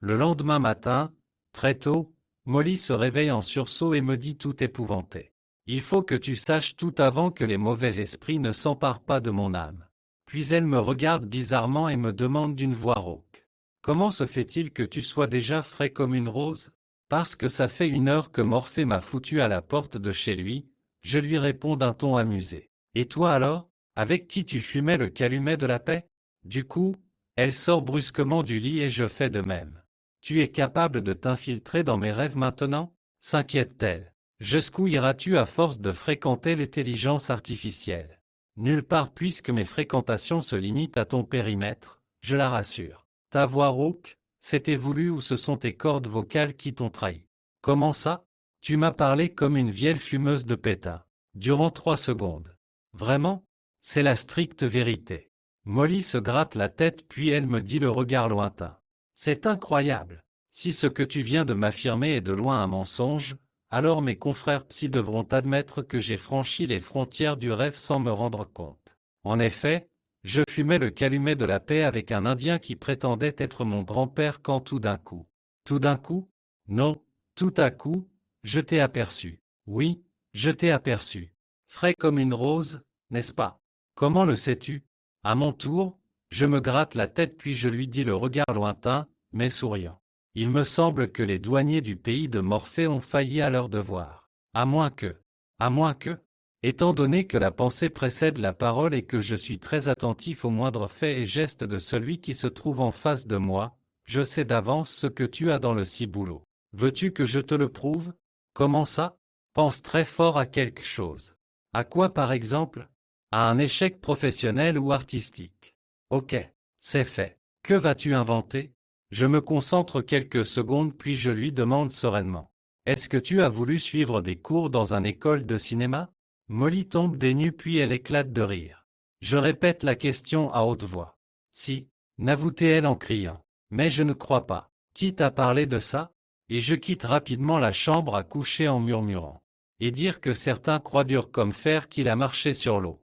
Le lendemain matin, très tôt, Molly se réveille en sursaut et me dit tout épouvantée. Il faut que tu saches tout avant que les mauvais esprits ne s'emparent pas de mon âme. Puis elle me regarde bizarrement et me demande d'une voix rauque. Comment se fait-il que tu sois déjà frais comme une rose? Parce que ça fait 1 heure que Morphée m'a foutu à la porte de chez lui, je lui réponds d'un ton amusé. Et toi alors? Avec qui tu fumais le calumet de la paix? Du coup, elle sort brusquement du lit et je fais de même. Tu es capable de t'infiltrer dans mes rêves maintenant? S'inquiète-t-elle. Jusqu'où iras-tu à force de fréquenter l'intelligence artificielle? Nulle part puisque mes fréquentations se limitent à ton périmètre, je la rassure. Ta voix rauque, c'était voulu ou ce sont tes cordes vocales qui t'ont trahi? Comment ça? Tu m'as parlé comme une vieille fumeuse de pétain. Durant 3 secondes. Vraiment? C'est la stricte vérité. Molly se gratte la tête puis elle me dit le regard lointain. C'est incroyable. Si ce que tu viens de m'affirmer est de loin un mensonge, alors mes confrères psy devront admettre que j'ai franchi les frontières du rêve sans me rendre compte. En effet, je fumais le calumet de la paix avec un Indien qui prétendait être mon grand-père quand tout d'un coup. Tout d'un coup? Non, tout à coup, je t'ai aperçu. Oui, je t'ai aperçu. Frais comme une rose, n'est-ce pas? Comment le sais-tu? À mon tour, je me gratte la tête puis je lui dis le regard lointain, mais souriant. Il me semble que les douaniers du pays de Morphée ont failli à leur devoir. À moins que. Étant donné que la pensée précède la parole et que je suis très attentif aux moindres faits et gestes de celui qui se trouve en face de moi, je sais d'avance ce que tu as dans le ciboulot. Veux-tu que je te le prouve? Comment ça? Pense très fort à quelque chose. À quoi par exemple? À un échec professionnel ou artistique. Ok, c'est fait. Que vas-tu inventer? Je me concentre quelques secondes puis je lui demande sereinement. Est-ce que tu as voulu suivre des cours dans une école de cinéma? Molly tombe des nues puis elle éclate de rire. Je répète la question à haute voix. Si, n'avoue-t-elle en criant. Mais je ne crois pas. Qui t'a parlé de ça? Et je quitte rapidement la chambre à coucher en murmurant. Et dire que certains croient dur comme fer qu'il a marché sur l'eau.